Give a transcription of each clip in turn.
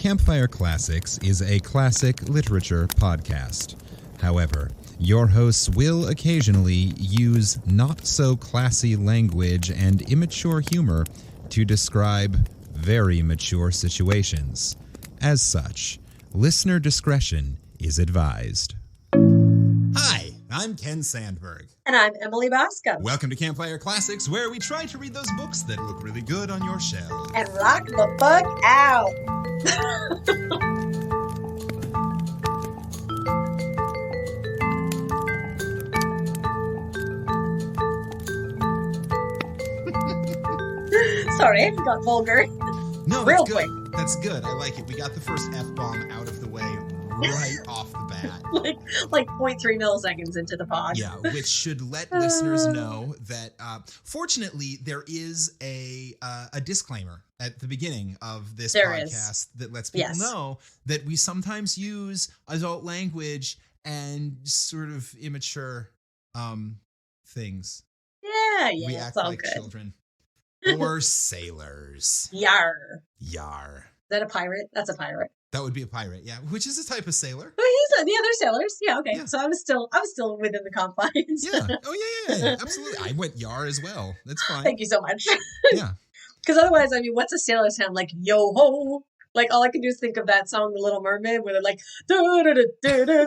Campfire Classics is a classic literature podcast. However, your hosts will occasionally use not-so-classy language and immature humor to describe very mature situations. As such, listener discretion is advised. Hi, I'm Ken Sandberg. And I'm Emily Bosco. Welcome to Campfire Classics, where we try to read those books that look really good on your shelf. And rock the fuck out. Sorry, I got vulgar. No, Real that's good. quick. That's good. I like it. We got the first F-bomb out of the way right off the bat. like 0.3 milliseconds into the pod. Yeah, which should let listeners know that, fortunately, there is a disclaimer at the beginning of this podcast that lets people know that we sometimes use adult language and sort of immature things. Yeah, We act like children. Or sailors. Yar. Yar. Is that a pirate? That's a pirate. That would be a pirate, yeah. Which is a type of sailor. Oh, they're sailors. Yeah, okay. Yeah. So I was still within the confines. Yeah. Oh, yeah. Absolutely. I went yar as well. That's fine. Thank you so much. Yeah. Because otherwise, I mean, what's a sailor sound like? Yo ho. Like, all I can do is think of that song, The Little Mermaid, where they're like, do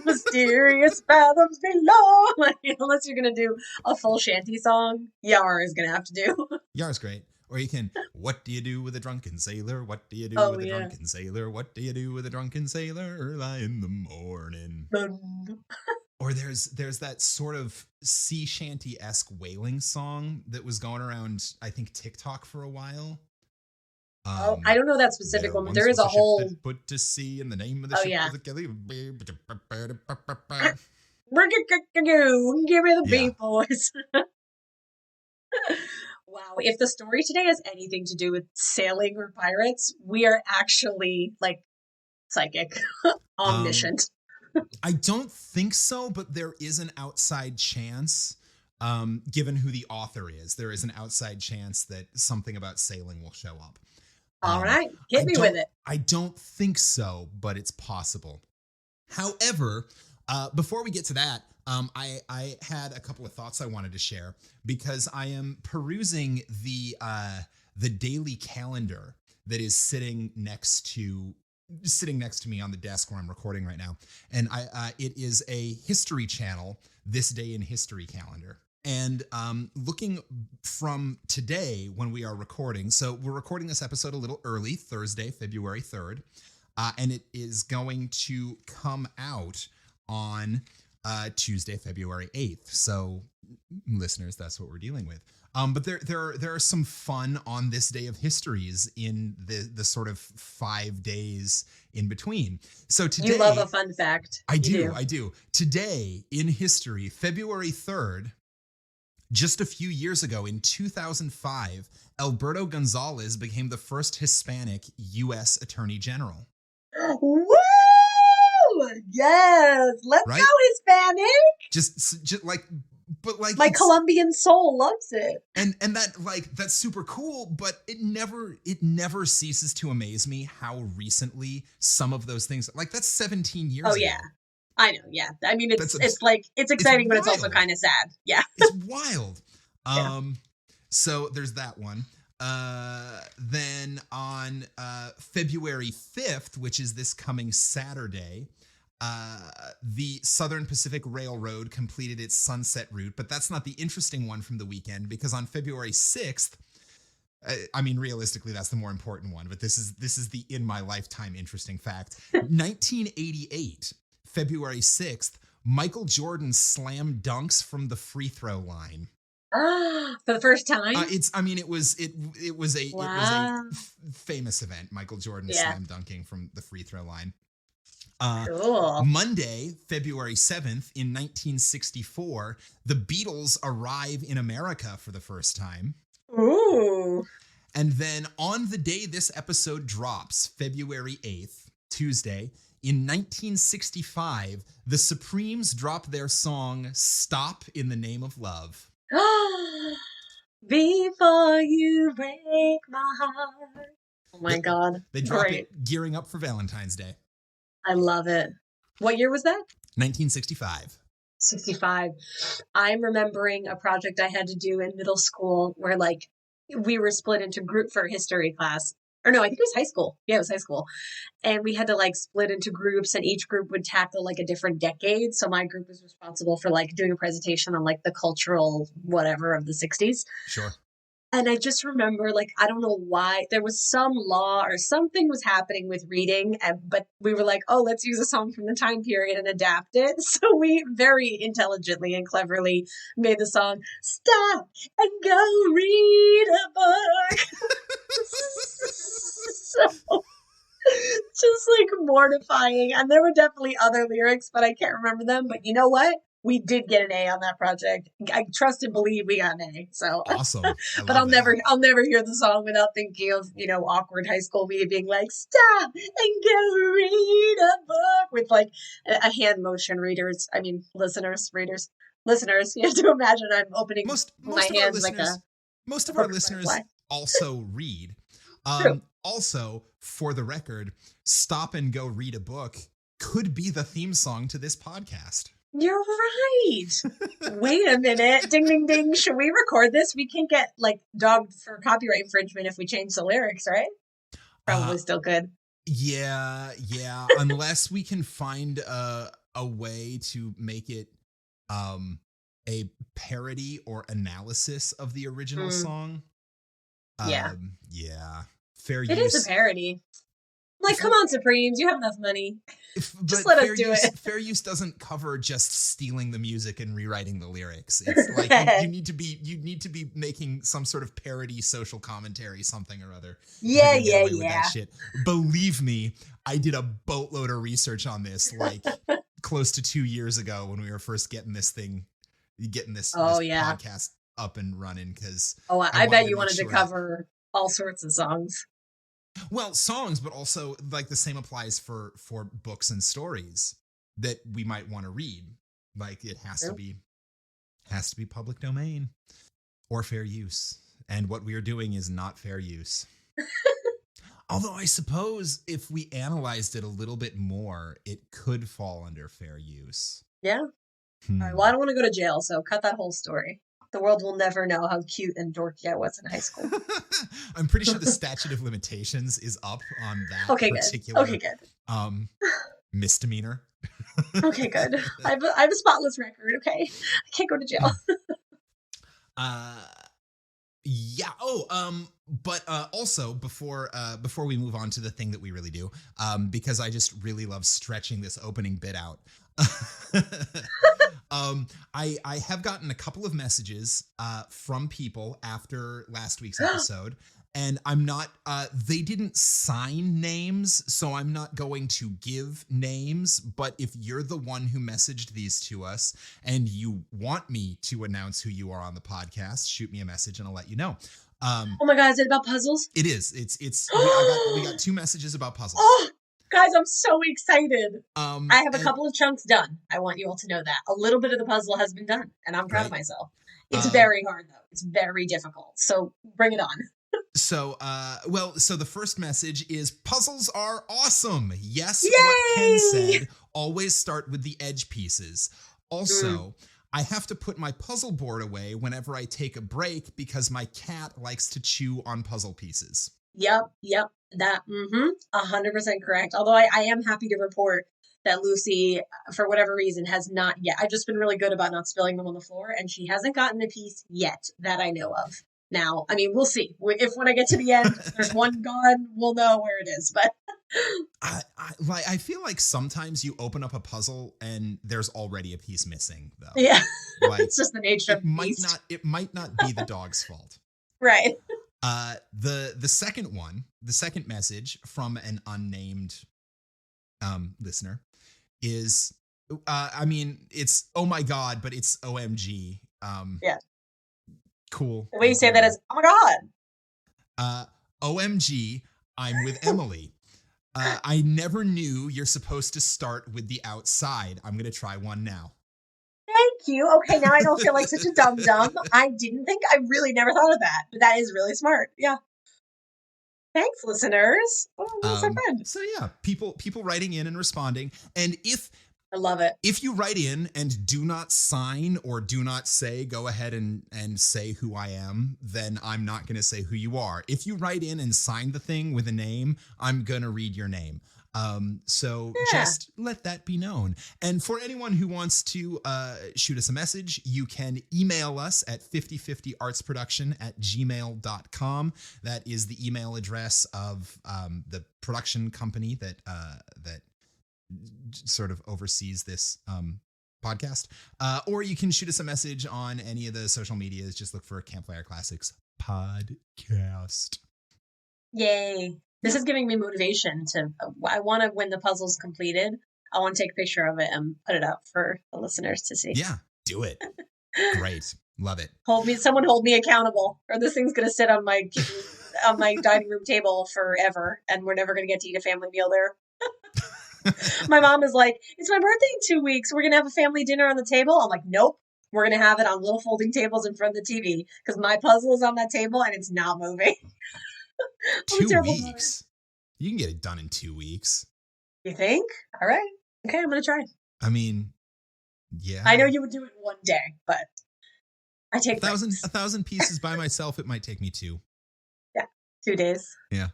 mysterious fathoms below. Like, unless you're going to do a full shanty song, Yar is going to have to do. Yar's great. Or you can, what do you do with a drunken sailor? What do you do with a drunken sailor? What do you do with a drunken sailor early in the morning? Or there's that sort of sea shanty-esque wailing song that was going around, I think, TikTok for a while. I don't know that specific one, but there is a whole... Put to sea in the name of the ship of the Kelly. Give me the beat, boys. Wow, if the story today has anything to do with sailing or pirates, we are actually, like, psychic, omniscient. I don't think so, but there is an outside chance, given who the author is, there is an outside chance that something about sailing will show up. All right, hit me with it. I don't think so, but it's possible. However, before we get to that, I had a couple of thoughts I wanted to share because I am perusing the daily calendar that is sitting next to me on the desk where I'm recording right now, and it is a History Channel This Day in History calendar. And looking from today when we are recording, so we're recording this episode a little early, Thursday, February 3rd, and it is going to come out on Tuesday, February 8th. So, listeners, that's what we're dealing with. But there are some fun on this day of histories in the sort of 5 days in between. So today, you love a fun fact. I do. Today in history, February 3rd, just a few years ago in 2005, Alberto Gonzalez became the first Hispanic U.S. Attorney General. Woo! Yes, let's go Hispanic. Just like, but like my Colombian soul loves it. And that's super cool, but it never ceases to amaze me how recently some of those things, like that's 17 years ago. Oh yeah. I know, yeah. I mean, it's exciting, but it's also kind of sad. Yeah. It's wild. So there's that one. Then on February 5th, which is this coming Saturday, the Southern Pacific Railroad completed its sunset route, but that's not the interesting one from the weekend because on February 6th, I mean, realistically, that's the more important one, but this is the in my lifetime interesting fact. 1988, February 6th, Michael Jordan slam dunks from the free throw line. For the first time? It was a famous event. Michael Jordan slam dunking from the free throw line. Cool. Monday, February 7th, in 1964, the Beatles arrive in America for the first time. Ooh. And then on the day this episode drops, February 8th, Tuesday, in 1965, the Supremes drop their song Stop in the Name of Love. Before you break my heart. Oh my God. They drop Great. it gearing up for Valentine's Day. I love it. What year was that? 1965. 65. I'm remembering a project I had to do in middle school where like we were split into group for history class. Or no, I think it was high school. Yeah, it was high school. And we had to like split into groups and each group would tackle like a different decade. So my group was responsible for like doing a presentation on like the cultural whatever of the 60s. Sure. And I just remember, like, I don't know why, there was some law or something was happening with reading, but we were like, oh, let's use a song from the time period and adapt it. So we very intelligently and cleverly made the song, Stop and Go Read a Book. So just like mortifying. And there were definitely other lyrics, but I can't remember them. But you know what? We did get an A on that project. I trust and believe we got an A. So awesome. But I'll never hear the song without thinking of, awkward high school me being like, stop and go read a book with like a hand motion readers. I mean, listeners. You have to imagine I'm opening my hands like a. Most of our listeners also read. True. Also, for the record, Stop and Go Read a Book could be the theme song to this podcast. You're right. Wait a minute. Ding, ding, ding. Should we record this? We can't get like dogged for copyright infringement if we change the lyrics, right? Probably still good. Yeah. Unless we can find a way to make it a parody or analysis of the original song. Yeah. Fair use. It is a parody. Like, come on, Supremes, you have enough money. Just let us do it. Fair use doesn't cover just stealing the music and rewriting the lyrics. It's like you need to be making some sort of parody, social commentary, something or other. Yeah. That shit. Believe me, I did a boatload of research on this, like close to 2 years ago when we were first getting this podcast up and running. Because I bet you wanted to cover all sorts of songs. Well, songs, but also like the same applies for books and stories that we might want to read. Like it has to be public domain or fair use. And what we are doing is not fair use. Although I suppose if we analyzed it a little bit more, it could fall under fair use. Yeah. All right, well, I don't want to go to jail, so cut that whole story. The world will never know how cute and dorky I was in high school. I'm pretty sure the statute of limitations is up on that particular misdemeanor. Okay, good. I have a spotless record, okay? I can't go to jail. Yeah. But also before we move on to the thing that we really do, because I just really love stretching this opening bit out. I have gotten a couple of messages from people after last week's episode, and I'm not they didn't sign names, so I'm not going to give names, but if you're the one who messaged these to us and you want me to announce who you are on the podcast, shoot me a message and I'll let you know. Oh my God, is it about puzzles? It is. We got 2 messages about puzzles. Oh, guys, I'm so excited. I have a couple of chunks done. I want you all to know that. A little bit of the puzzle has been done, and I'm proud of myself. It's very hard, though. It's very difficult. So bring it on. So the first message is puzzles are awesome. Yes, Yay! What Ken said, always start with the edge pieces. Also, I have to put my puzzle board away whenever I take a break because my cat likes to chew on puzzle pieces. Yep. That, 100% correct. Although I am happy to report that Lucy, for whatever reason, has not yet. I've just been really good about not spilling them on the floor, and she hasn't gotten a piece yet that I know of. Now, I mean, we'll see. If when I get to the end, there's one gone, we'll know where it is. But I feel like sometimes you open up a puzzle and there's already a piece missing, though. Yeah, like, it's just the nature of the beast. It might not be the dog's fault. Right. The second message from an unnamed listener is, it's oh my God, but it's OMG. Yeah. Cool. The way you say that is, oh my God. OMG, I'm with Emily. I never knew you're supposed to start with the outside. I'm going to try one now. Thank you. Okay, now I don't feel like such a dum-dum. I really never thought of that, but that is really smart. Yeah. Thanks, listeners. Oh, that's so fun. So yeah, people writing in and responding. And I love it. if you write in and do not sign or do not say, go ahead and say who I am, then I'm not going to say who you are. If you write in and sign the thing with a name, I'm going to read your name. So just let that be known. And for anyone who wants to shoot us a message, you can email us at 5050artsproduction@gmail.com. That is the email address of the production company that sort of oversees this podcast. Or you can shoot us a message on any of the social medias. Just look for Campfire Classics podcast. Yay. This is giving me motivation to, I want to, when the puzzle's completed, I want to take a picture of it and put it up for the listeners to see. Yeah, do it. Great. Love it. Someone hold me accountable, or this thing's going to sit on my dining room table forever, and we're never going to get to eat a family meal there. My mom is like, it's my birthday in 2 weeks. We're going to have a family dinner on the table. I'm like, nope. We're going to have it on little folding tables in front of the TV because my puzzle is on that table and it's not moving. 2 weeks? You can get it done in 2 weeks. You think? All right. Okay, I'm going to try. I mean, yeah. I know you would do it one day, but I take 1,000 pieces by myself. It might take me 2. Yeah, 2 days. Yeah.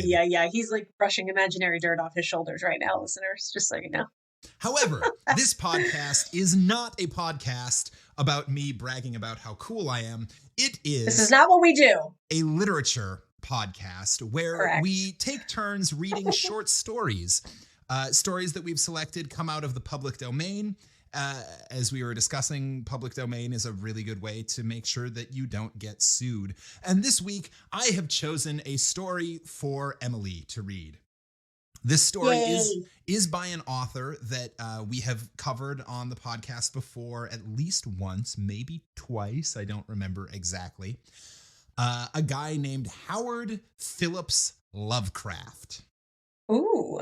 Yeah. He's like brushing imaginary dirt off his shoulders right now, listeners, just so you know. However, this podcast is not a podcast about me bragging about how cool I am. This is not what we do. A literature podcast where we take turns reading short stories. Stories that we've selected come out of the public domain. As we were discussing, public domain is a really good way to make sure that you don't get sued. And this week, I have chosen a story for Emily to read. This story is by an author that we have covered on the podcast before at least once, maybe twice. I don't remember exactly. A guy named Howard Phillips Lovecraft. Ooh.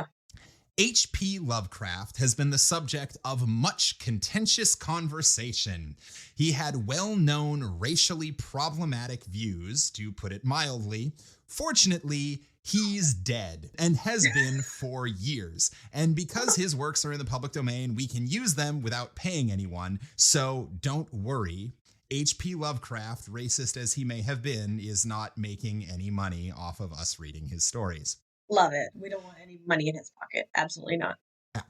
H.P. Lovecraft has been the subject of much contentious conversation. He had well-known racially problematic views, to put it mildly. Fortunately, he's dead and has been for years. And because his works are in the public domain, we can use them without paying anyone. So don't worry. H.P. Lovecraft, racist as he may have been, is not making any money off of us reading his stories. Love it. We don't want any money in his pocket. Absolutely not. Yeah.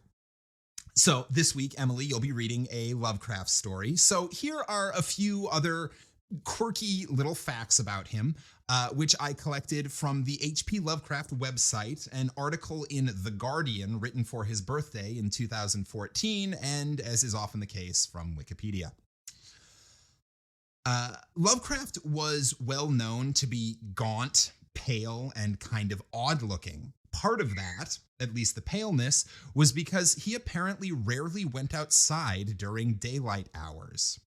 So this week, Emily, you'll be reading a Lovecraft story. So here are a few other quirky little facts about him, which I collected from the H.P. Lovecraft website, an article in The Guardian written for his birthday in 2014, and as is often the case, from Wikipedia. Lovecraft was well known to be gaunt, pale, and kind of odd-looking. Part of that, at least the paleness, was because he apparently rarely went outside during daylight hours.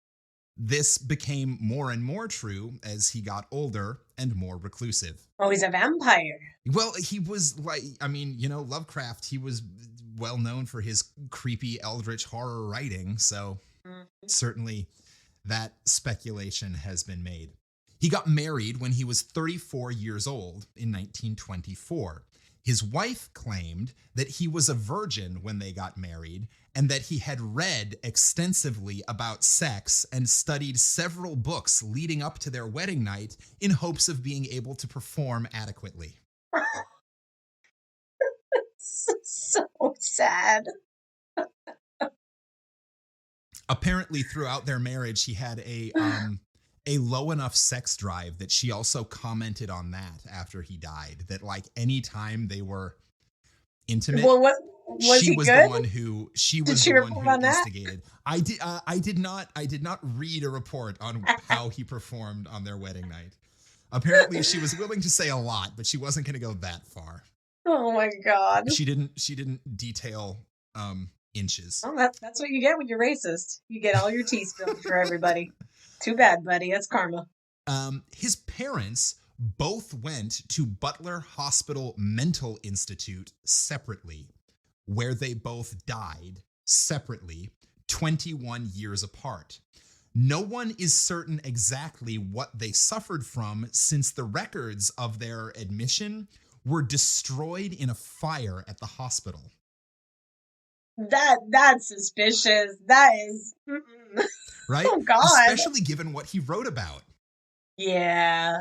This became more and more true as he got older and more reclusive. Oh, he's a vampire. Well, he was Lovecraft, he was well known for his creepy eldritch horror writing, so certainly that speculation has been made. He got married when he was 34 years old in 1924. His wife claimed that he was a virgin when they got married and that he had read extensively about sex and studied several books leading up to their wedding night in hopes of being able to perform adequately. So sad. Apparently, throughout their marriage, he had a low enough sex drive that she also commented on that after he died. That like any time they were intimate, was she he was good? the one who instigated. I did not read a report on how he performed on their wedding night. Apparently, she was willing to say a lot, but she wasn't going to go that far. Oh my God! She didn't detail inches. Well, that's what you get when you're racist. You get all your tea spilled for everybody. Too bad, buddy. That's karma. His parents both went to Butler Hospital Mental Institute separately, where they both died separately, 21 years apart. No one is certain exactly what they suffered from, since the records of their admission were destroyed in a fire at the hospital. That's suspicious. That is... Mm-mm. Right? Oh, God. Especially given what he wrote about. Yeah.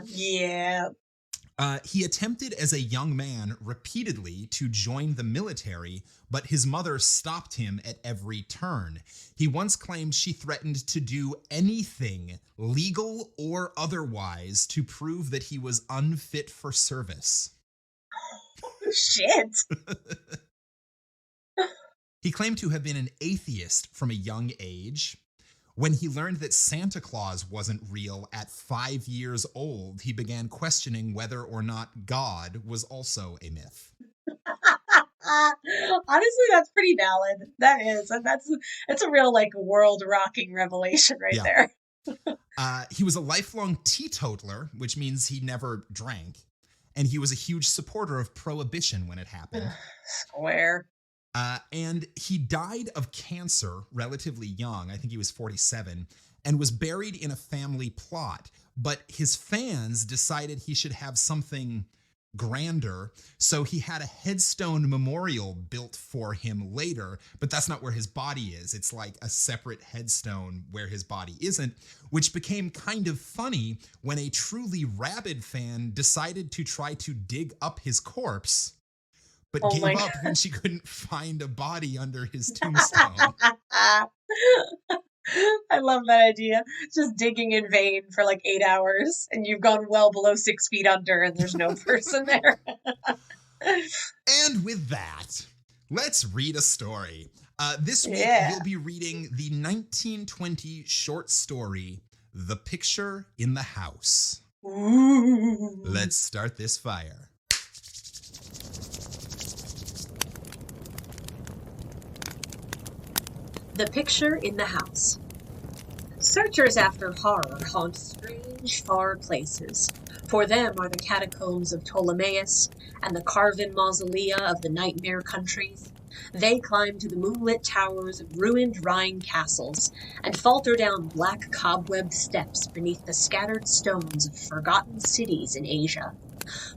He attempted as a young man repeatedly to join the military, but his mother stopped him at every turn. He once claimed she threatened to do anything, legal or otherwise, to prove that he was unfit for service. Oh, shit. He claimed to have been an atheist from a young age. When he learned that Santa Claus wasn't real at 5 years old, he began questioning whether or not God was also a myth. Honestly, that's pretty valid. That is. That's a real, like, world-rocking revelation right there. He was a lifelong teetotaler, which means he never drank. And he was a huge supporter of prohibition when it happened. Square. And he died of cancer relatively young. I think he was 47, and was buried in a family plot. But his fans decided he should have something grander, so he had a headstone memorial built for him later, but that's not where his body is. It's like a separate headstone where his body isn't, which became kind of funny when a truly rabid fan decided to try to dig up his corpse, but gave up when she couldn't find a body under his tombstone. I love that idea. Just digging in vain for like 8 hours, and you've gone well below 6 feet under, and there's no person there. And with that, let's read a story. This week, we'll be reading the 1920 short story, The Picture in the House. Ooh. Let's start this fire. The Picture in the House. Searchers after horror haunt strange, far places. For them are the catacombs of Ptolemaeus and the carven mausolea of the nightmare countries. They climb to the moonlit towers of ruined Rhine castles and falter down black cobweb steps beneath the scattered stones of forgotten cities in Asia.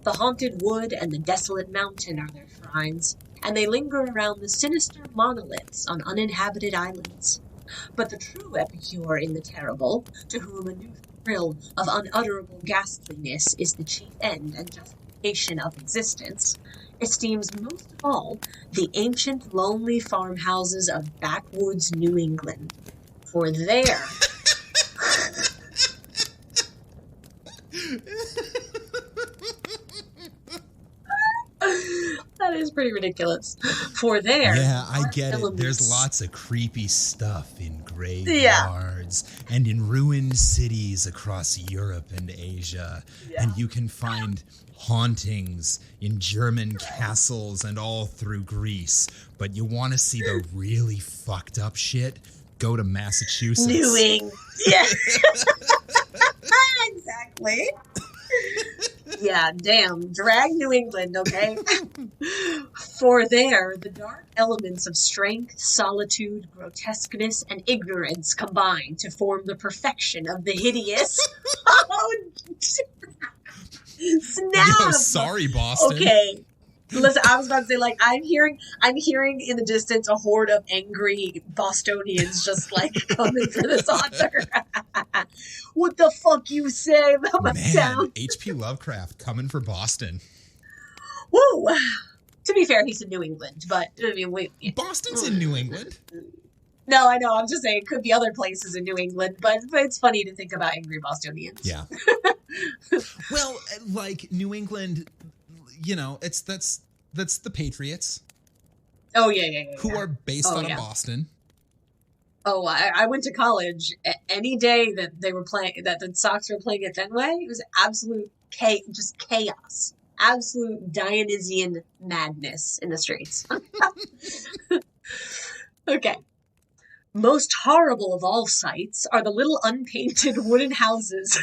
The haunted wood and the desolate mountain are their shrines, and they linger around the sinister monoliths on uninhabited islands. But the true epicure in the terrible, to whom a new thrill of unutterable ghastliness is the chief end and justification of existence, esteems most of all the ancient lonely farmhouses of backwoods New England. For there... That is pretty ridiculous. For there... Yeah, I get it. There's lots of creepy stuff in graveyards and in ruined cities across Europe and Asia. Yeah. And you can find hauntings in German castles and all through Greece. But you want to see the really fucked up shit? Go to Massachusetts. New England. Yeah. Exactly. Yeah, damn. Drag New England, okay? For there, the dark elements of strength, solitude, grotesqueness, and ignorance combine to form the perfection of the hideous. Oh, snap! Yo, sorry, Boston. Okay. Listen, I was about to say, like, I'm hearing in the distance a horde of angry Bostonians just, like, coming for this author. What the fuck you say about my town? H.P. Lovecraft coming for Boston. Woo! To be fair, he's in New England, but, I mean, Boston's in New England. No, I know, I'm just saying it could be other places in New England, but it's funny to think about angry Bostonians. Yeah. Well, like, New England... You know, that's the Patriots. Oh yeah. Who are based out of Boston. Oh, I went to college. Any day that they were playing, that the Sox were playing at Fenway, it was absolute chaos, absolute Dionysian madness in the streets. Okay. Most horrible of all sights are the little unpainted wooden houses,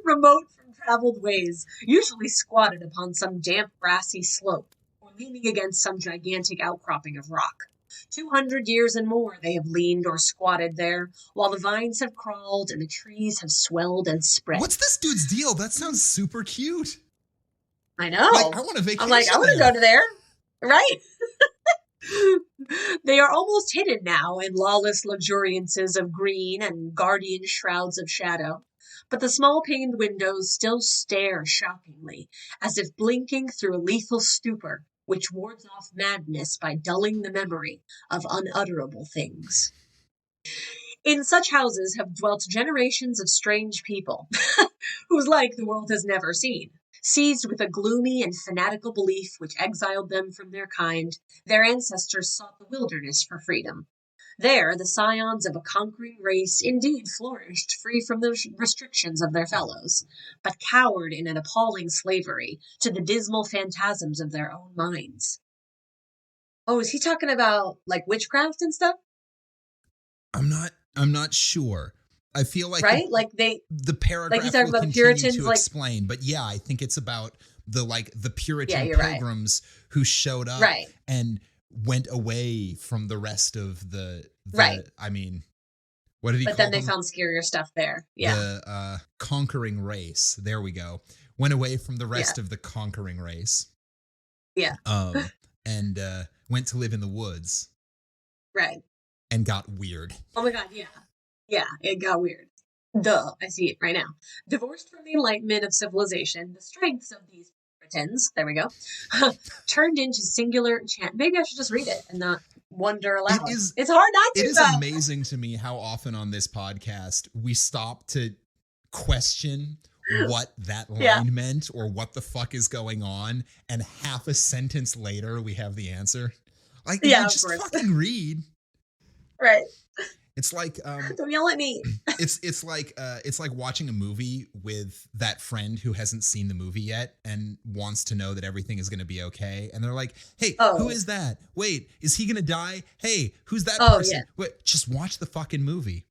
remote traveled ways, usually squatted upon some damp grassy slope, or leaning against some gigantic outcropping of rock. 200 years and more they have leaned or squatted there, while the vines have crawled and the trees have swelled and spread. What's this dude's deal? That sounds super cute. I know. Like, I want a vacation. I'm like, I want to go to there. Right? They are almost hidden now in lawless luxuriances of green and guardian shrouds of shadow. But the small paned windows still stare shockingly, as if blinking through a lethal stupor, which wards off madness by dulling the memory of unutterable things. In such houses have dwelt generations of strange people, whose like the world has never seen. Seized with a gloomy and fanatical belief which exiled them from their kind, their ancestors sought the wilderness for freedom. There, the scions of a conquering race indeed flourished free from the restrictions of their fellows, but cowered in an appalling slavery to the dismal phantasms of their own minds. Oh, is he talking about, like, witchcraft and stuff? I'm not sure. I feel like right, the paragraph like you talking will about the continue Puritans, to like, explain, but yeah, I think it's about the Puritan you're right. pilgrims who showed up Right. and went away from the rest of the Right. I mean, what did he But call then they them? found scarier stuff there. Yeah. The conquering race. There we go. Went away from the rest of the conquering race. Yeah. And went to live in the woods. Right. And got weird. Oh my God, yeah. Yeah, it got weird. Duh, I see it right now. Divorced from the enlightenment of civilization, the strengths of these Puritans, there we go, turned into singular chant. Maybe I should just read it and not wonder aloud. It's hard not to. It is amazing to me how often on this podcast we stop to question what that line meant or what the fuck is going on, and half a sentence later we have the answer. Like, just fucking read. Right. It's like don't yell at me. it's like watching a movie with that friend who hasn't seen the movie yet and wants to know that everything is going to be okay, and they're like, "Hey, who is that? Wait, is he going to die? Hey, who's that person? Yeah. Wait, just watch the fucking movie."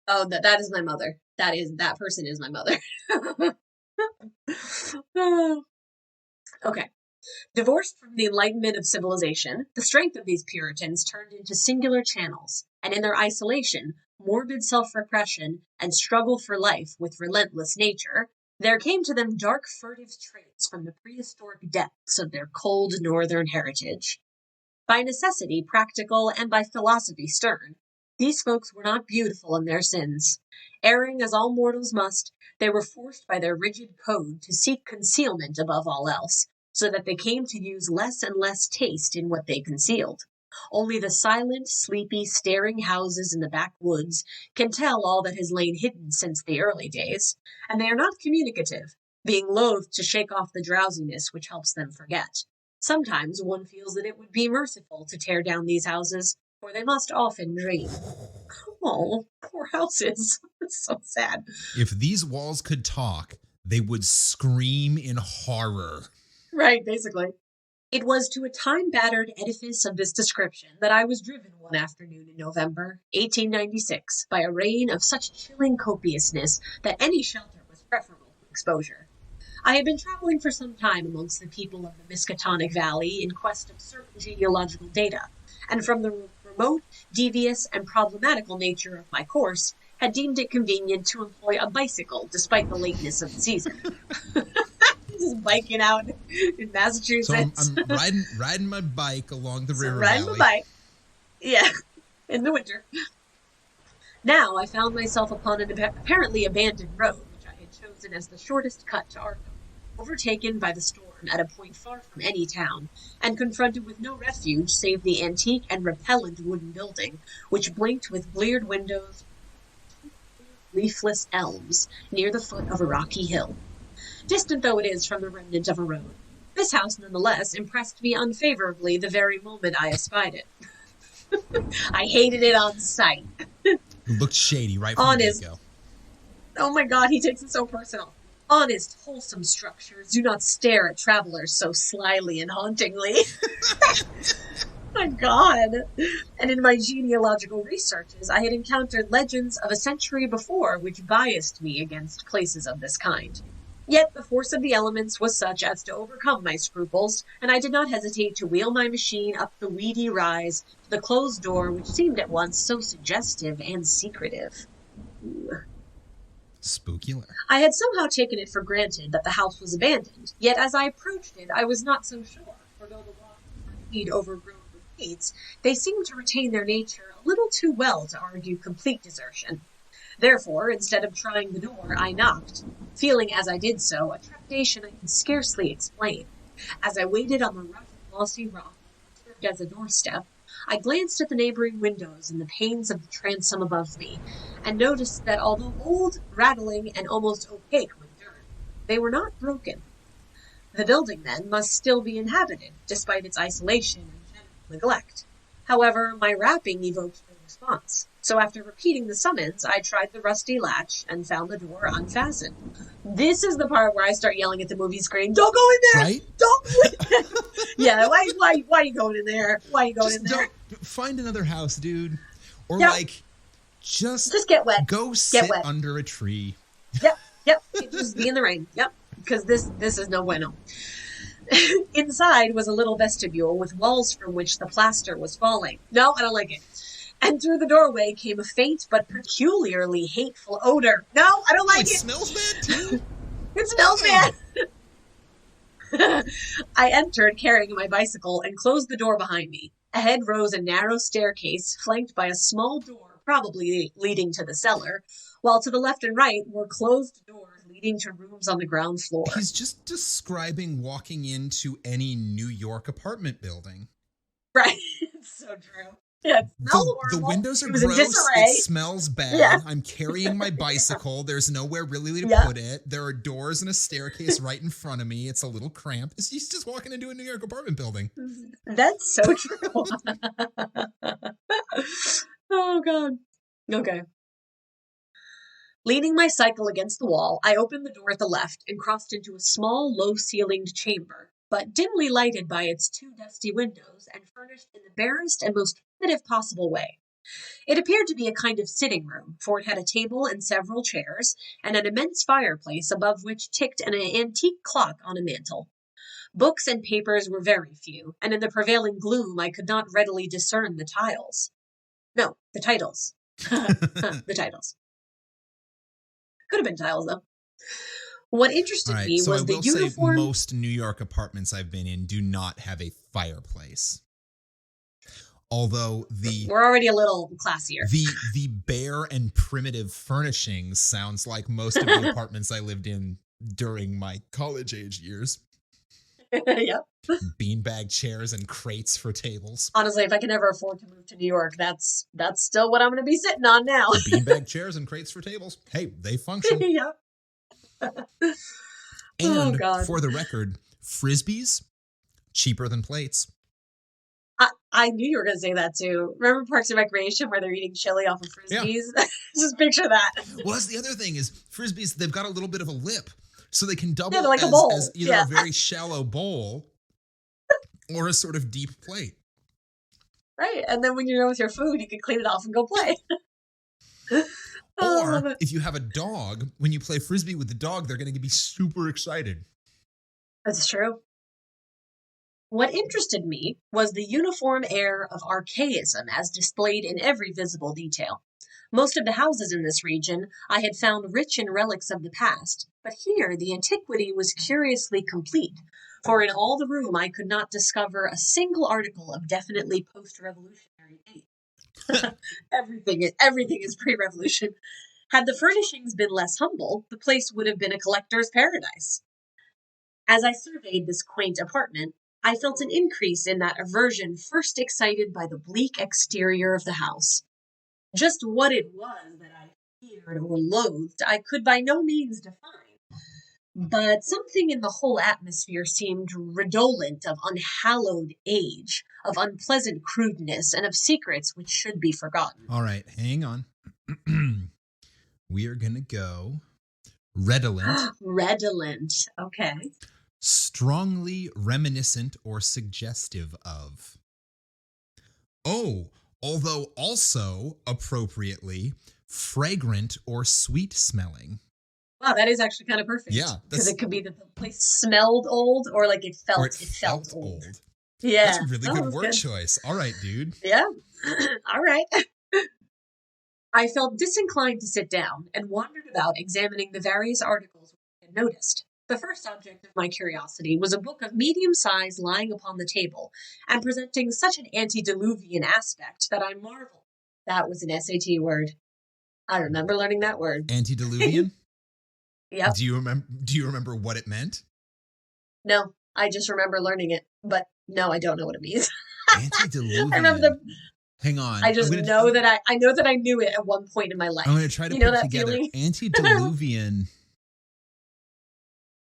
Oh, that is my mother. That person is my mother. Okay. Divorced from the enlightenment of civilization, the strength of these Puritans turned into singular channels, and in their isolation, morbid self-repression, and struggle for life with relentless nature, there came to them dark furtive traits from the prehistoric depths of their cold northern heritage. By necessity practical and by philosophy stern, these folks were not beautiful in their sins. Erring as all mortals must, they were forced by their rigid code to seek concealment above all else, so that they came to use less and less taste in what they concealed. Only the silent, sleepy, staring houses in the backwoods can tell all that has lain hidden since the early days, and they are not communicative, being loath to shake off the drowsiness which helps them forget. Sometimes one feels that it would be merciful to tear down these houses, for they must often dream. Oh, poor houses. It's so sad. If these walls could talk, they would scream in horror. Right, basically. It was to a time-battered edifice of this description that I was driven one afternoon in November, 1896, by a rain of such chilling copiousness that any shelter was preferable to exposure. I had been traveling for some time amongst the people of the Miskatonic Valley in quest of certain genealogical data, and from the remote, devious, and problematical nature of my course, had deemed it convenient to employ a bicycle despite the lateness of the season. Just biking out in Massachusetts. So I'm riding my bike along the river riding valley. my bike. Yeah, in the winter. Now I found myself upon an apparently abandoned road, which I had chosen as the shortest cut to Arkham, overtaken by the storm at a point far from any town, and confronted with no refuge save the antique and repellent wooden building, which blinked with bleared windows, leafless elms, near the foot of a rocky hill. Distant though it is from the remnant of a road, this house nonetheless impressed me unfavorably the very moment I espied it. I hated it on sight. It looked shady right from the get-go. Oh my God, he takes it so personal. Honest, wholesome structures do not stare at travelers so slyly and hauntingly. My God. And in my genealogical researches, I had encountered legends of a century before which biased me against places of this kind. Yet the force of the elements was such as to overcome my scruples, and I did not hesitate to wheel my machine up the weedy rise to the closed door which seemed at once so suggestive and secretive. Ooh. Spookular. I had somehow taken it for granted that the house was abandoned, yet as I approached it, I was not so sure, for though the walls were indeed overgrown with weeds, they seemed to retain their nature a little too well to argue complete desertion. Therefore, instead of trying the door, I knocked, feeling as I did so a trepidation I can scarcely explain. As I waited on the rough, mossy rock that served as a doorstep, I glanced at the neighboring windows and the panes of the transom above me, and noticed that although old, rattling, and almost opaque with dirt, they were not broken. The building, then, must still be inhabited, despite its isolation and general neglect. However, my rapping evoked no response, so after repeating the summons, I tried the rusty latch and found the door unfastened. This is the part where I start yelling at the movie screen, "Don't go in there! Right? Don't go in there!" Yeah, why are you going in there? Why are you going in there? Find another house, dude. Or Yep. just get wet. go Get sit wet. under a tree. Yep. Just be in the rain. Yep. Because this is no bueno. Inside was a little vestibule with walls from which the plaster was falling. No, I don't like it. And through the doorway came a faint but peculiarly hateful odor. No, I don't like It it. smells bad, too. It smells bad. I entered carrying my bicycle and closed the door behind me. Ahead rose a narrow staircase flanked by a small door, probably leading to the cellar, while to the left and right were closed doors leading to rooms on the ground floor. He's just describing walking into any New York apartment building. Right. It's so true. Yeah, it smells The horrible. windows are It was in gross. disarray. It smells bad. Yeah. I'm carrying my bicycle. There's nowhere really to Yeah. put it. There are doors and a staircase right in front of me. It's a little cramped. He's just walking into a New York apartment building. That's so true. Oh, God. Okay. Leaning my cycle against the wall, I opened the door at the left and crossed into a small, low-ceilinged chamber, but dimly lighted by its two dusty windows and furnished in the barest and most primitive possible way. It appeared to be a kind of sitting room, for it had a table and several chairs, and an immense fireplace above which ticked an antique clock on a mantel. Books and papers were very few, and in the prevailing gloom I could not readily discern the titles. No, the titles. The titles. Could have been titles, though. What interested All right, me so was I the will uniform. say most New York apartments I've been in do not have a fireplace. Although We're already a little classier. the bare and primitive furnishings sounds like most of the apartments I lived in during my college age years. Yep. Beanbag chairs and crates for tables. Honestly, if I can ever afford to move to New York, that's still what I'm going to be sitting on now. Beanbag chairs and crates for tables. Hey, they function. Yep. Oh, And God. for the record, Frisbees, cheaper than plates. I knew you were going to say that too. Remember Parks and Recreation where they're eating chili off of Yeah. Frisbees? Just picture that. Well, that's the other thing is Frisbees, they've got a little bit of a lip. So they can double Yeah, they're like a as, bowl. as either Yeah. a very shallow bowl or a sort of deep plate. Right. And then when you're done with your food, you can clean it off and go play. Oh, I love Or it. if you have a dog, when you play Frisbee with the dog, they're going to be super excited. That's true. What interested me was the uniform air of archaism as displayed in every visible detail. Most of the houses in this region I had found rich in relics of the past, but here the antiquity was curiously complete, for in all the room I could not discover a single article of definitely post-revolutionary date. Everything is pre-revolution. Had the furnishings been less humble, the place would have been a collector's paradise. As I surveyed this quaint apartment, I felt an increase in that aversion first excited by the bleak exterior of the house. Just what it was that I feared or loathed, I could by no means define. But something in the whole atmosphere seemed redolent of unhallowed age, of unpleasant crudeness, and of secrets which should be forgotten. All right, hang on. We are going to go redolent, Redolent. Okay. strongly reminiscent or suggestive of. Oh, although also appropriately fragrant or sweet smelling. Wow, that is actually kind of perfect. Yeah, Because it could be that the place smelled old or like it felt, Or it felt old. Yeah. That's a really Oh, good that's word choice. All right, dude. Yeah. All right. I felt disinclined to sit down and wandered about examining the various articles I had noticed. The first object of my curiosity was a book of medium size lying upon the table and presenting such an antediluvian aspect that I marveled. That was an SAT word. I remember learning that word. Antediluvian? Yep. Do you remember what it meant? No, I just remember learning it, but no, I don't know what it means. Antediluvian. I remember Hang on. I just know that I know that I knew it at one point in my life. I'm going to try to put it together. Feeling? Antediluvian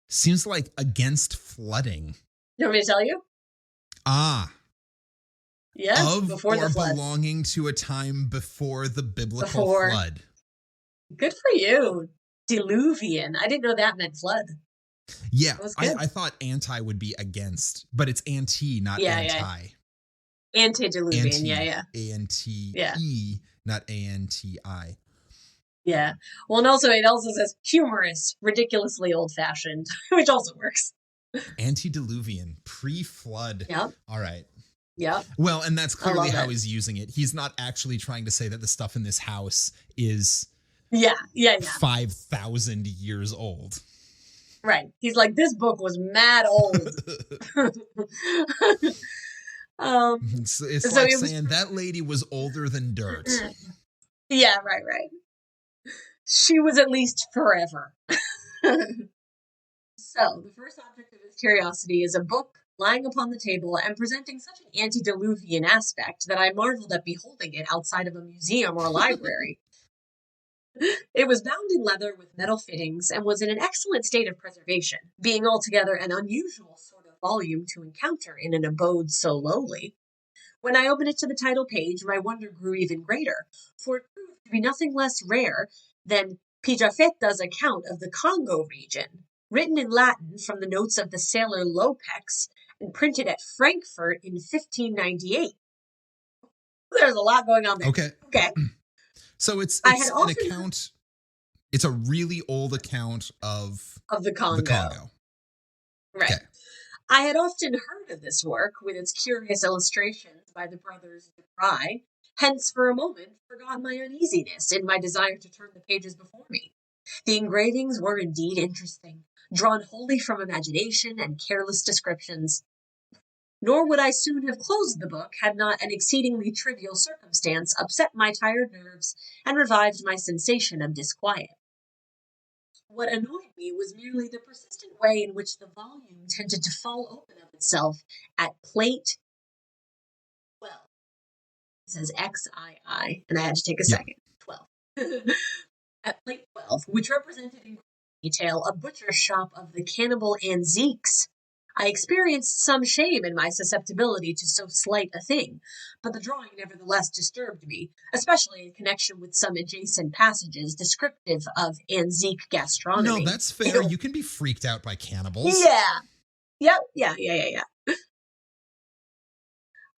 seems like against flooding. You want me to tell you? Yes, before the flood. Belonging to a time before the biblical flood. Good for you. Diluvian. I didn't know that meant flood. Yeah, I thought anti would be against, but it's anti, not anti. Yeah. Antediluvian, yeah. A-N-T-E, not A-N-T-I. Yeah. Well, and also it also says humorous, ridiculously old-fashioned, which also works. Antediluvian, pre-flood. Yep. All right. Yep. Well, and that's clearly how he's using it. He's not actually trying to say that the stuff in this house is 5,000 years old. Right. He's like, this book was mad old. It's like saying that lady was older than dirt. Yeah, right. She was at least forever. So, the first object of his curiosity is a book lying upon the table and presenting such an antediluvian aspect that I marveled at beholding it outside of a museum or library. It was bound in leather with metal fittings and was in an excellent state of preservation, being altogether an unusual sort of volume to encounter in an abode so lowly. When I opened it to the title page, my wonder grew even greater, for it proved to be nothing less rare than Pigafetta's account of the Congo region, written in Latin from the notes of the sailor Lopex and printed at Frankfurt in 1598. There's a lot going on there. Okay. So it's an account. It's a really old account of the Congo. Right. Okay. I had often heard of this work with its curious illustrations by the brothers Dupry, hence for a moment forgot my uneasiness in my desire to turn the pages before me. The engravings were indeed interesting, drawn wholly from imagination and careless descriptions. Nor would I soon have closed the book had not an exceedingly trivial circumstance upset my tired nerves and revived my sensation of disquiet. What annoyed me was merely the persistent way in which the volume tended to fall open of itself at plate 12. It says XII, and I had to take a second. 12. At plate 12, which represented in detail a butcher's shop of the cannibal Anziques. I experienced some shame in my susceptibility to so slight a thing, but the drawing nevertheless disturbed me, especially in connection with some adjacent passages descriptive of Anzique gastronomy. No, that's fair. You can be freaked out by cannibals. Yeah.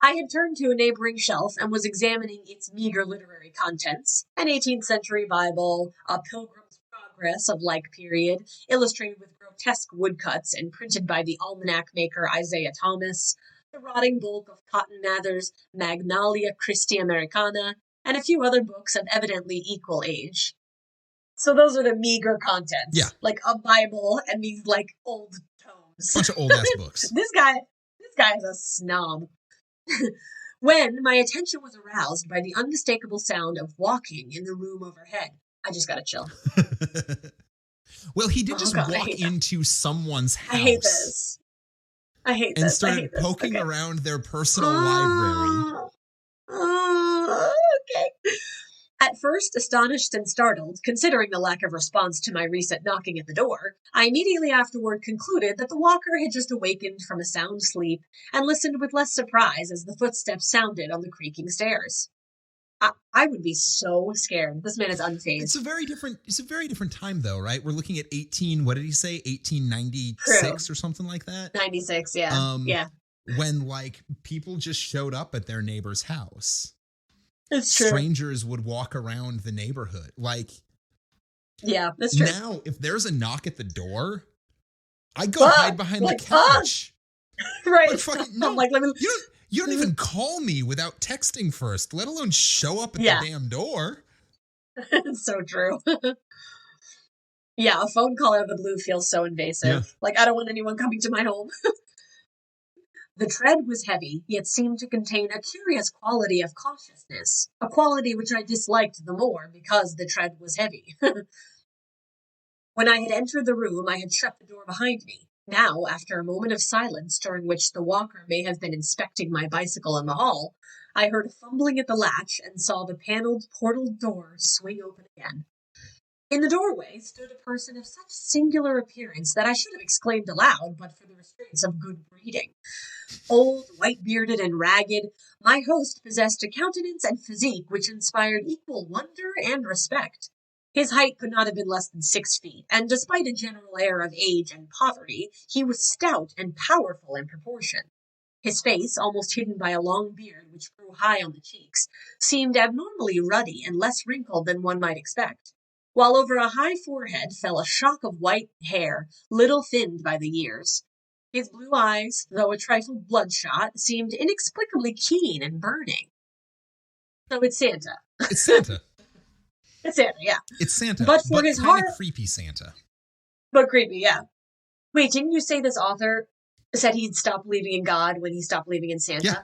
I had turned to a neighboring shelf and was examining its meager literary contents, an 18th century Bible, a Pilgrim's Progress of like period, illustrated with grotesque woodcuts and printed by the almanac maker Isaiah Thomas, the rotting bulk of Cotton Mather's Magnalia Christi Americana, and a few other books of evidently equal age. So those are the meager contents. Yeah. Like a Bible and these like old tomes. Bunch of old-ass books. This guy is a snob. When my attention was aroused by the unmistakable sound of walking in the room overhead. I just gotta chill. Well, he did walk into someone's house. I hate this. And started poking around their personal library. Okay. At first, astonished and startled, considering the lack of response to my recent knocking at the door, I immediately afterward concluded that the walker had just awakened from a sound sleep and listened with less surprise as the footsteps sounded on the creaking stairs. I would be so scared. This man is unfazed. It's a very different time though, right? We're looking at 1896 or something like that. 96, yeah. Yeah. When like people just showed up at their neighbor's house. It's true. Strangers would walk around the neighborhood. Like, yeah, that's true. Now, if there's a knock at the door, I go hide behind the couch. Right. Like, fucking, no, like, let me... You don't even call me without texting first, let alone show up at the damn door. It's so true. Yeah, a phone call out of the blue feels so invasive. Yeah. Like, I don't want anyone coming to my home. The tread was heavy, yet seemed to contain a curious quality of cautiousness, a quality which I disliked the more because the tread was heavy. When I had entered the room, I had shut the door behind me. Now, after a moment of silence during which the walker may have been inspecting my bicycle in the hall, I heard a fumbling at the latch and saw the paneled portal door swing open again. In the doorway stood a person of such singular appearance that I should have exclaimed aloud but for the restraints of good breeding. Old, white-bearded, and ragged, my host possessed a countenance and physique which inspired equal wonder and respect. His height could not have been less than 6 feet, and despite a general air of age and poverty, he was stout and powerful in proportion. His face, almost hidden by a long beard which grew high on the cheeks, seemed abnormally ruddy and less wrinkled than one might expect, while over a high forehead fell a shock of white hair, little thinned by the years. His blue eyes, though a trifle bloodshot, seemed inexplicably keen and burning. So it's Santa. It's Santa. It's Santa, yeah. It's Santa. But for his kind of heart... creepy Santa. But creepy, yeah. Wait, didn't you say this author said he'd stop believing in God when he stopped believing in Santa? Yeah.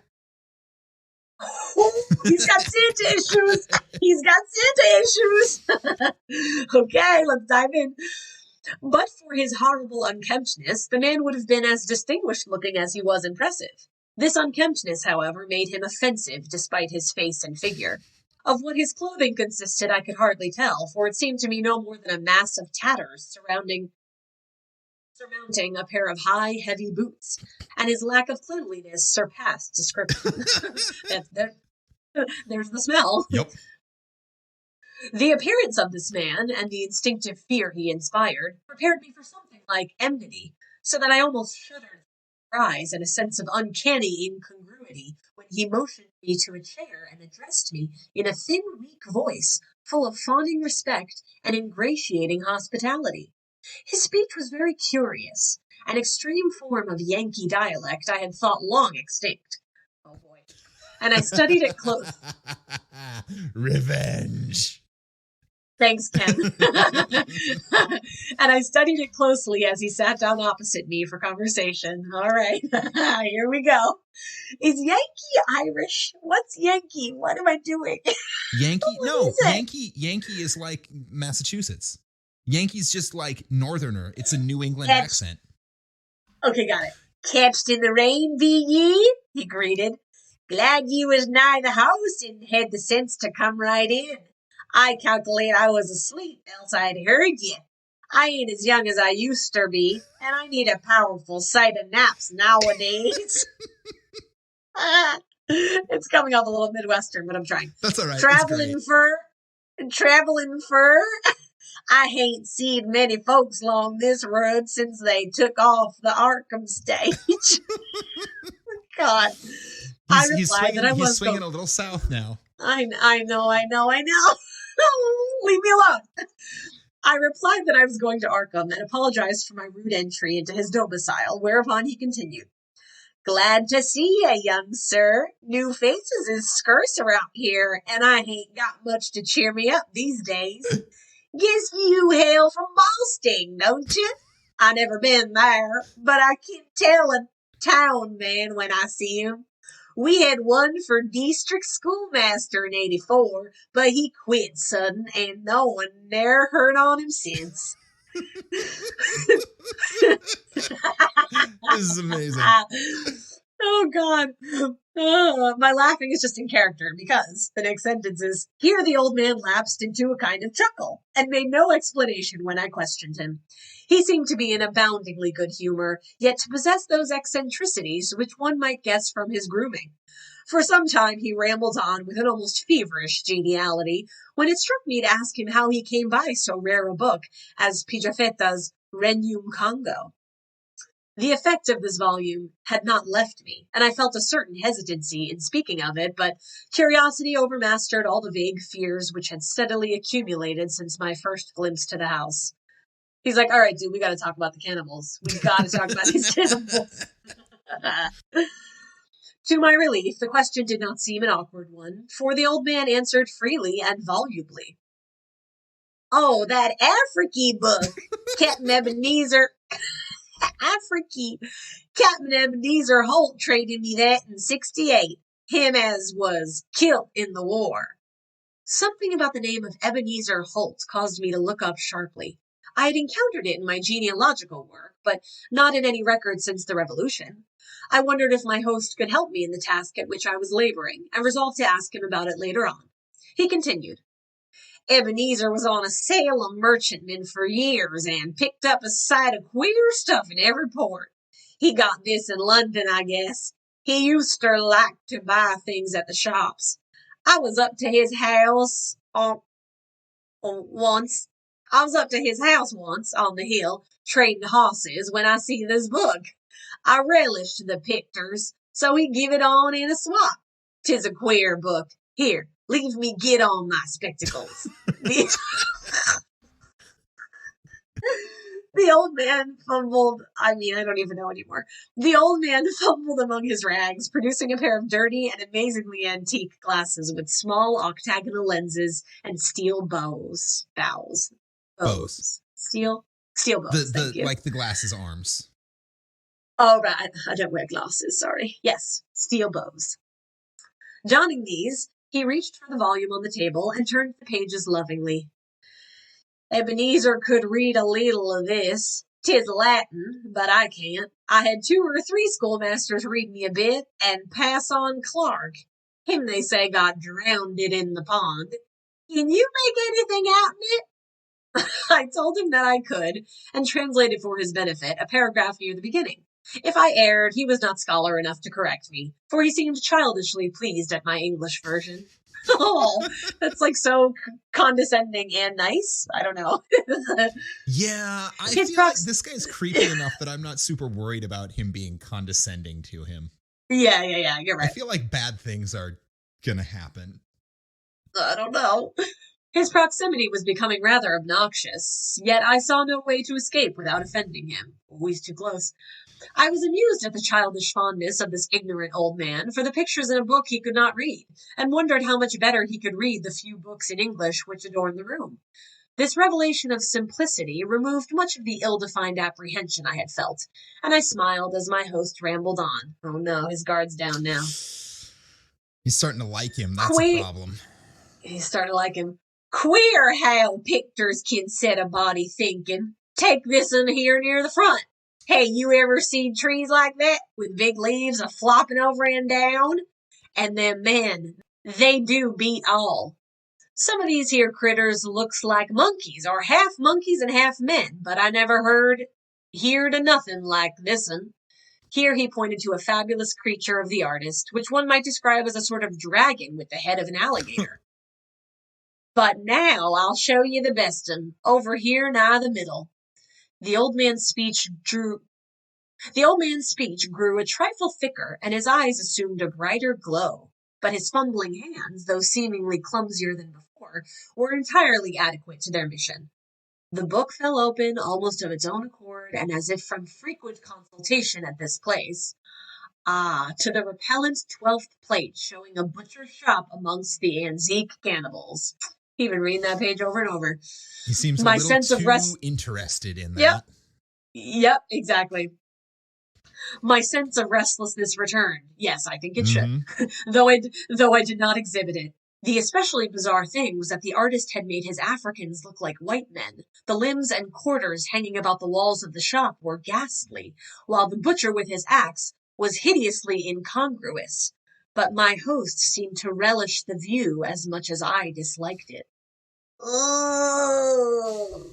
Oh, he's got Santa issues. He's got Santa issues. Okay, let's dive in. But for his horrible unkemptness, the man would have been as distinguished looking as he was impressive. This unkemptness, however, made him offensive despite his face and figure. Of what his clothing consisted I could hardly tell, for it seemed to me no more than a mass of tatters surmounting a pair of high, heavy boots, and his lack of cleanliness surpassed description. There's the smell. Yep. The appearance of this man, and the instinctive fear he inspired, prepared me for something like enmity, so that I almost shuddered with surprise and a sense of uncanny incongruity when he motioned me to a chair and addressed me in a thin, weak voice, full of fawning respect and ingratiating hospitality. His speech was very curious, an extreme form of Yankee dialect I had thought long extinct. Oh boy. And I studied it close. Revenge. Thanks, Ken. And I studied it closely as he sat down opposite me for conversation. All right, here we go. Is Yankee Irish? What's Yankee? What am I doing? Yankee? What No, is it? Yankee is like Massachusetts. Yankee's just like northerner. It's a New England Catch- accent. Okay, got it. Catched in the rain, be ye? He greeted. Glad ye was nigh the house and had the sense to come right in. I calculate I was asleep, else I'd heard ye. I ain't as young as I used to be, and I need a powerful sight of naps nowadays. It's coming off a little Midwestern, but I'm trying. That's all right. Traveling fur. I hain't seen many folks along this road since they took off the Arkham stage. God. He's swinging a little south now. I know. Leave me alone. I replied that I was going to Arkham and apologized for my rude entry into his domicile, whereupon he continued. Glad to see ye, young sir. New faces is scarce around here, and I hain't got much to cheer me up these days. Guess you hail from Boston, don't you? I never been there, but I can tell a town man when I see him. We had one for district schoolmaster in '84, but he quit sudden, and no one ne'er heard on him since. This is amazing. Oh, God. My laughing is just in character because the next sentence is, here the old man lapsed into a kind of chuckle and made no explanation when I questioned him. He seemed to be in aboundingly good humor, yet to possess those eccentricities which one might guess from his grooming. For some time he rambled on with an almost feverish geniality, when it struck me to ask him how he came by so rare a book as Pigafetta's Regnum Congo. The effect of this volume had not left me, and I felt a certain hesitancy in speaking of it, but curiosity overmastered all the vague fears which had steadily accumulated since my first glimpse to the house. He's like, all right, dude, we got to talk about the cannibals. We've got to talk about these cannibals. To my relief, the question did not seem an awkward one, for the old man answered freely and volubly. Oh, that Afriky book. Captain Ebenezer. Afriky. Captain Ebenezer Holt traded me that in 68. Him as was killed in the war. Something about the name of Ebenezer Holt caused me to look up sharply. I had encountered it in my genealogical work, but not in any record since the Revolution. I wondered if my host could help me in the task at which I was laboring, and resolved to ask him about it later on. He continued, Ebenezer was on a Salem merchantman for years and picked up a sight of queer stuff in every port. He got this in London, I guess. He used to like to buy things at the shops. I was up to his house once. I was up to his house once on the hill, trading horses, when I see this book. I relished the pictures, so he give it on in a swap. 'Tis a queer book. Here, leave me get on my spectacles. The old man fumbled. I don't even know anymore. The old man fumbled among his rags, producing a pair of dirty and amazingly antique glasses with small octagonal lenses and steel bows. Bows. Steel bows. Thank you. Like the glasses arms. Oh, right. I don't wear glasses, sorry. Yes, steel bows. Donning these, he reached for the volume on the table and turned the pages lovingly. Ebenezer could read a little of this. 'Tis Latin, but I can't. I had 2 or 3 schoolmasters read me a bit, and pass on Clark. Him they say got drowned in the pond. Can you make anything out in it? I told him that I could, and translated for his benefit a paragraph near the beginning. If I erred, he was not scholar enough to correct me, for he seemed childishly pleased at my English version. Oh, that's like so condescending and nice. I don't know. Yeah, I feel like this guy's creepy enough that I'm not super worried about him being condescending to him. Yeah, you're right. I feel like bad things are gonna happen. I don't know. His proximity was becoming rather obnoxious, yet I saw no way to escape without offending him. Always too close. I was amused at the childish fondness of this ignorant old man for the pictures in a book he could not read, and wondered how much better he could read the few books in English which adorned the room. This revelation of simplicity removed much of the ill-defined apprehension I had felt, and I smiled as my host rambled on. Oh no, his guard's down now. He's starting to like him, that's a problem. He's starting to like him. Queer how pictures can set a body thinking. Take this one here near the front. Hey, you ever seen trees like that with big leaves a flopping over and down? And them men, they do beat all. Some of these here critters looks like monkeys, or half monkeys and half men, but I never heard of nothing like this'n. Here he pointed to a fabulous creature of the artist, which one might describe as a sort of dragon with the head of an alligator. But now I'll show you the best'n, over here nigh the middle. The old man's speech grew a trifle thicker, and his eyes assumed a brighter glow. But his fumbling hands, though seemingly clumsier than before, were entirely adequate to their mission. The book fell open almost of its own accord, and as if from frequent consultation at this place. To the repellent 12th plate, showing a butcher's shop amongst the antique cannibals. Even reading that page over and over. He seems a little too interested in that. Yep, exactly. My sense of restlessness returned. Yes, I think it should. though I did not exhibit it. The especially bizarre thing was that the artist had made his Africans look like white men. The limbs and quarters hanging about the walls of the shop were ghastly, while the butcher with his axe was hideously incongruous. But my host seemed to relish the view as much as I disliked it. Oh.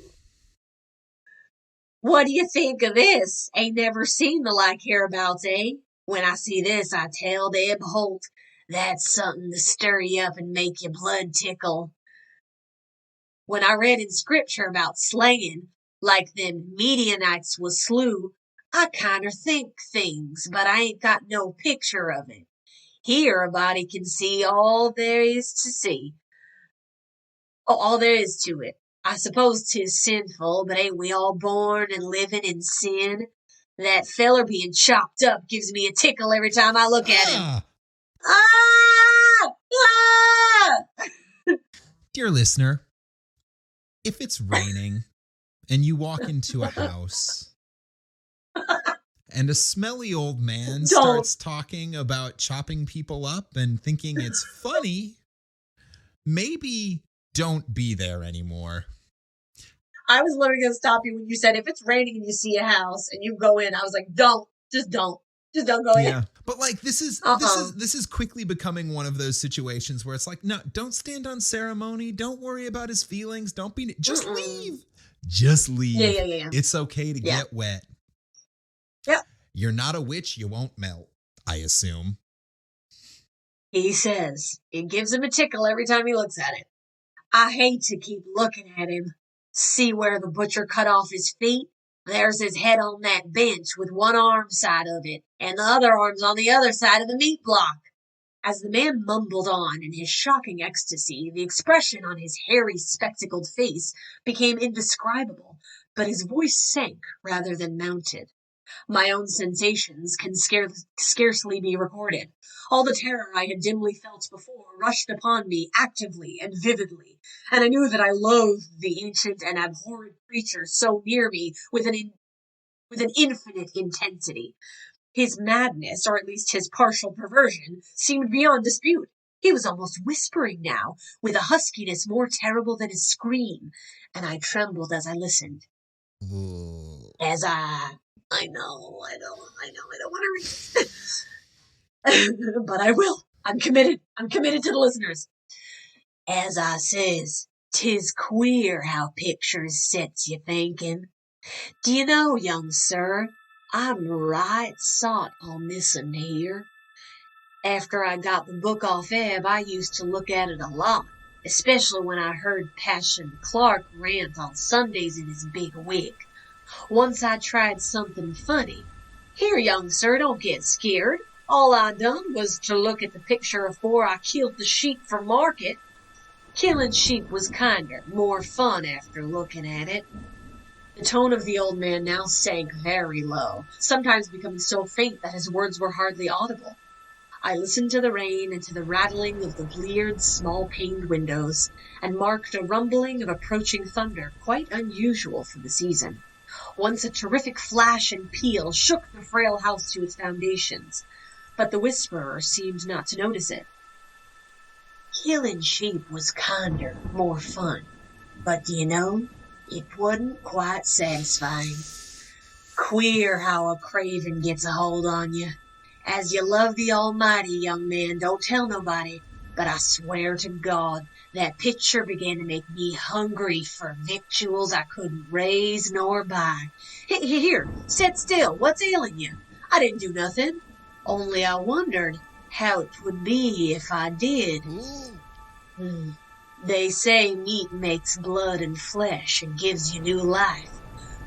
What do you think of this? Ain't never seen the like hereabouts, eh? When I see this, I tell Eb Holt, that's something to stir you up and make your blood tickle. When I read in scripture about slaying, like them Midianites was slew, I kinder think things, but I ain't got no picture of it. Here a body can see all there is to see. All there is to it. I suppose 'tis sinful, but ain't we all born and living in sin? That feller being chopped up gives me a tickle every time I look at him. Ah! Dear listener, If it's raining and you walk into a house and a smelly old man starts talking about chopping people up and thinking it's funny, maybe don't be there anymore. I was literally going to stop you when you said if it's raining and you see a house and you go in. I was like, don't go in. Yeah, but like this is quickly becoming one of those situations where it's like, no, don't stand on ceremony. Don't worry about his feelings. Don't be. Just leave. Just leave. Yeah. It's okay to get wet. Yeah. You're not a witch. You won't melt, I assume. He says it gives him a tickle every time he looks at it. I hate to keep looking at him. See where the butcher cut off his feet? There's his head on that bench with one arm side of it, and the other arm's on the other side of the meat block. As the man mumbled on in his shocking ecstasy, the expression on his hairy, spectacled face became indescribable, but his voice sank rather than mounted. My own sensations can scarcely be recorded. All the terror I had dimly felt before rushed upon me actively and vividly, and I knew that I loathed the ancient and abhorrent creature so near me with an infinite intensity. His madness, or at least his partial perversion, seemed beyond dispute. He was almost whispering now, with a huskiness more terrible than a scream, and I trembled as I listened. Ooh. I don't want to read but I will. I'm committed to the listeners. As I says, 'tis queer how pictures sets you thinking. Do you know, young sir, I'm right sot on this one here. After I got the book off Eb, I used to look at it a lot, especially when I heard Passion Clark rant on Sundays in his big wig. Once I tried something funny. Here, young sir, don't get scared. All I done was to look at the picture afore I killed the sheep for market. Killing sheep was kinder, more fun after looking at it. The tone of the old man now sank very low, sometimes becoming so faint that his words were hardly audible. I listened to the rain and to the rattling of the bleared, small-paned windows, and marked a rumbling of approaching thunder quite unusual for the season. Once a terrific flash and peal shook the frail house to its foundations, but the whisperer seemed not to notice it. Killing sheep was kinder, more fun, but do you know, it wasn't quite satisfying. Queer how a craving gets a hold on you. As you love the Almighty, young man, don't tell nobody, but I swear to God, that picture began to make me hungry for victuals I couldn't raise nor buy. Here, sit still. What's ailing you? I didn't do nothing. Only I wondered how it would be if I did. They say meat makes blood and flesh and gives you new life.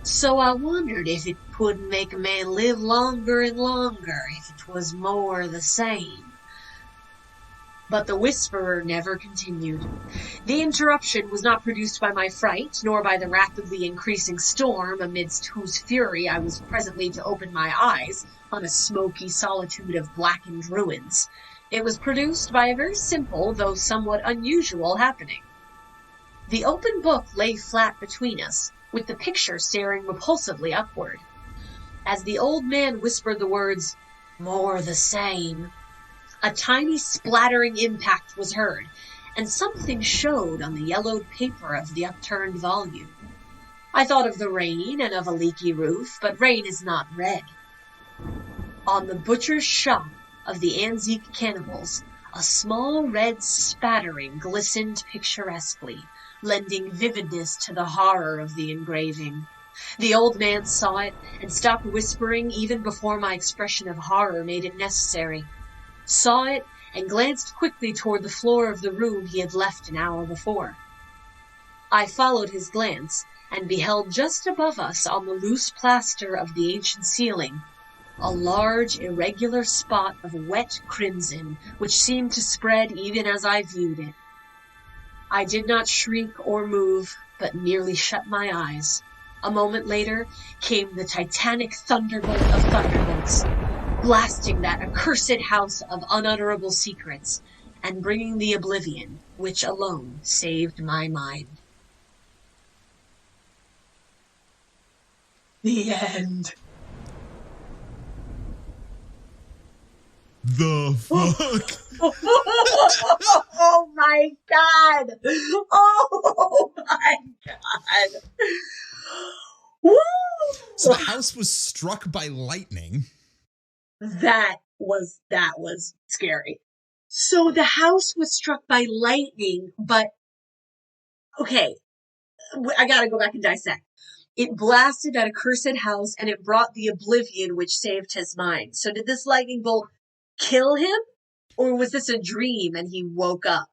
So I wondered if it wouldn't make a man live longer and longer if it was more the same. But the whisperer never continued. The interruption was not produced by my fright, nor by the rapidly increasing storm amidst whose fury I was presently to open my eyes on a smoky solitude of blackened ruins. It was produced by a very simple, though somewhat unusual, happening. The open book lay flat between us, with the picture staring repulsively upward. As the old man whispered the words, "More the same," a tiny splattering impact was heard, and something showed on the yellowed paper of the upturned volume. I thought of the rain and of a leaky roof, but rain is not red. On the butcher's shop of the Anzique cannibals, a small red spattering glistened picturesquely, lending vividness to the horror of the engraving. The old man saw it and stopped whispering even before my expression of horror made it necessary. Saw it and glanced quickly toward the floor of the room he had left an hour before. I followed his glance and beheld just above us on the loose plaster of the ancient ceiling a large irregular spot of wet crimson which seemed to spread even as I viewed it. I did not shriek or move, but merely shut my eyes. A moment later came the titanic thunderbolt of thunderbolts, blasting that accursed house of unutterable secrets, and bringing the oblivion which alone saved my mind. The end. The fuck? Oh my god! Oh my god! Woo! So the house was struck by lightning. That was scary. So the house was struck by lightning, but okay, I gotta go back and dissect. It blasted at a cursed house and it brought the oblivion which saved his mind. So did this lightning bolt kill him? Or was this a dream and he woke up?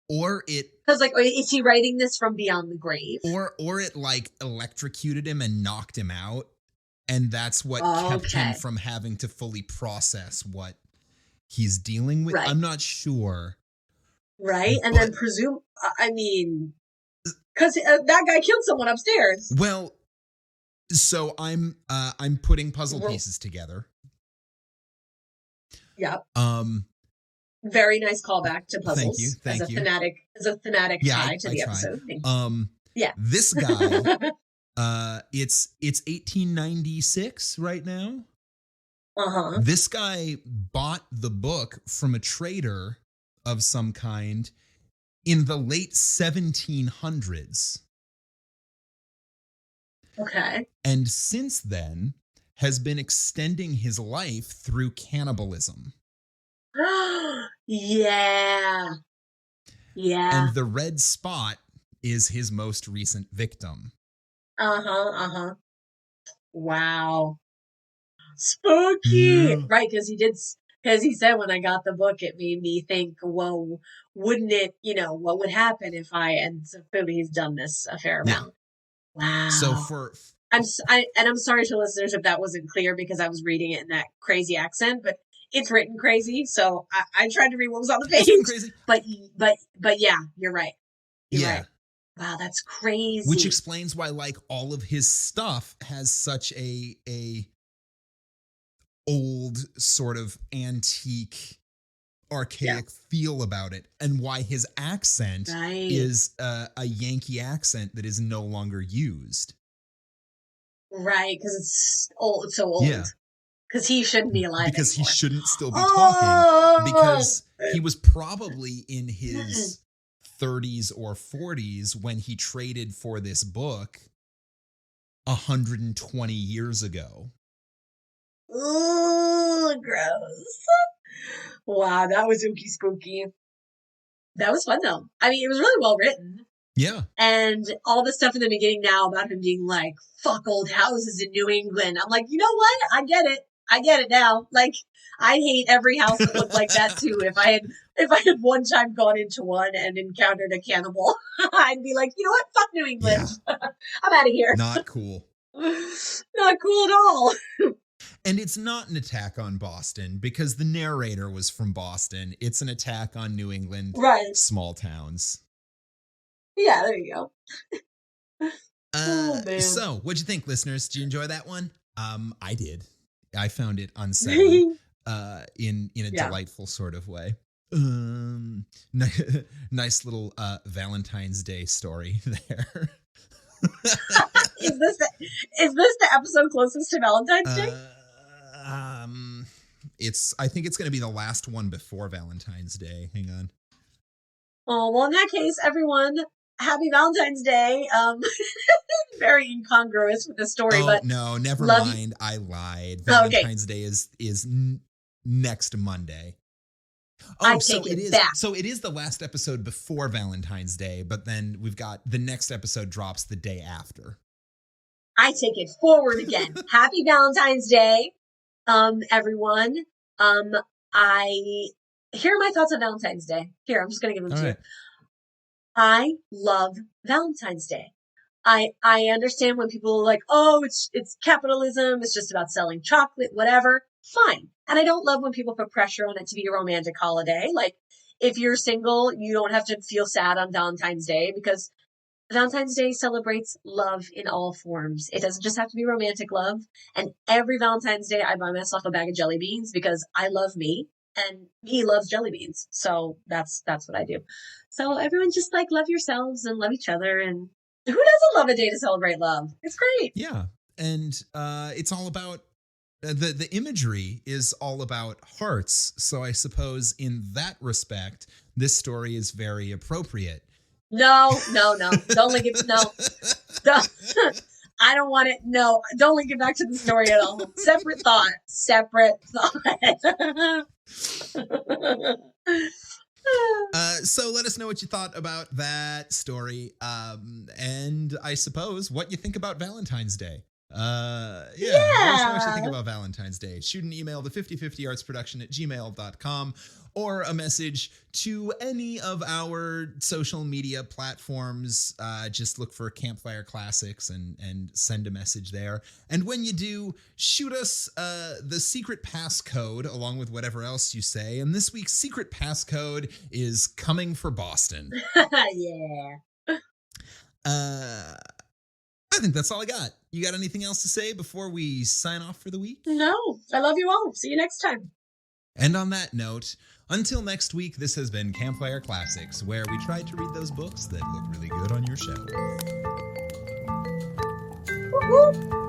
Or it... Because, like, is he writing this from beyond the grave? Or it, like, electrocuted him and knocked him out. And that's what kept him from having to fully process what he's dealing with. Right. I'm not sure. Right? And then because that guy killed someone upstairs. Well, so I'm putting puzzle pieces together. Yep. Very nice callback to puzzles. Thank you. As a thematic tie to the episode. Yeah. This guy, it's 1896 right now. Uh-huh. This guy bought the book from a trader of some kind in the late 1700s. Okay. And since then has been extending his life through cannibalism. Yeah. And the red spot is his most recent victim. Uh-huh. Wow. Spooky. Yeah. Right, because he said when I got the book, it made me think, whoa, wouldn't it, what would happen if and so clearly he's done this a fair amount. Wow. So I'm sorry to listeners if that wasn't clear because I was reading it in that crazy accent, but it's written crazy, so I tried to read what was on the page. It's crazy. But yeah, you're right. You're right. Wow, that's crazy. Which explains why, like, all of his stuff has such a old sort of antique, archaic feel about it, and why his accent is a Yankee accent that is no longer used. Right, because it's old. It's so old. Yeah. Because he shouldn't be alive because anymore. He shouldn't still be talking. Because he was probably in his 30s or 40s when he traded for this book 120 years ago. Ooh, gross. Wow, that was ooky spooky. That was fun, though. I mean, it was really well written. Yeah. And all the stuff in the beginning now about him being like, fuck old houses in New England. I'm like, you know what? I get it now. Like, I'd hate every house that looked like that too. If I had one time gone into one and encountered a cannibal, I'd be like, you know what? Fuck New England. Yeah. I'm out of here. Not cool. Not cool at all. And it's not an attack on Boston because the narrator was from Boston. It's an attack on New England, small towns. Yeah, there you go. So, what'd you think, listeners? Did you enjoy that one? I did. I found it unsettling in a delightful sort of way. Nice little Valentine's Day story there. Is this the episode closest to Valentine's Day? I think it's going to be the last one before Valentine's Day. Hang on. Oh, well, in that case, everyone, happy Valentine's Day. Very incongruous with the story, but no, never mind. I lied. Valentine's Day is next Monday. I take it back. So it is the last episode before Valentine's Day, but then we've got the next episode drops the day after. I take it forward again. Happy Valentine's Day, everyone. Here are my thoughts on Valentine's Day. Here, I'm just going to give them to you. I love Valentine's Day. I understand when people are like, oh, it's capitalism. It's just about selling chocolate, whatever. Fine. And I don't love when people put pressure on it to be a romantic holiday. Like, if you're single, you don't have to feel sad on Valentine's Day because Valentine's Day celebrates love in all forms. It doesn't just have to be romantic love. And every Valentine's Day, I buy myself a bag of jelly beans because I love me and me loves jelly beans. So that's what I do. So everyone just like love yourselves and love each other. And who doesn't love a day to celebrate love? It's great. Yeah. And it's all about the imagery is all about hearts. So I suppose in that respect, this story is very appropriate. No. Don't link it. No. I don't want it. No, don't link it back to the story at all. Separate thought. So let us know what you thought about that story. And I suppose what you think about Valentine's Day. Let us know what you think about Valentine's Day. Shoot an email to 5050artsproduction@gmail.com or a message to any of our social media platforms. Just look for Campfire Classics and send a message there. And when you do, shoot us the secret passcode along with whatever else you say. And this week's secret passcode is coming for Boston. Yeah. I think that's all I got. You got anything else to say before we sign off for the week? No, I love you all. See you next time. And on that note, until next week, this has been Campfire Classics, where we try to read those books that look really good on your shelf. Woo-hoo.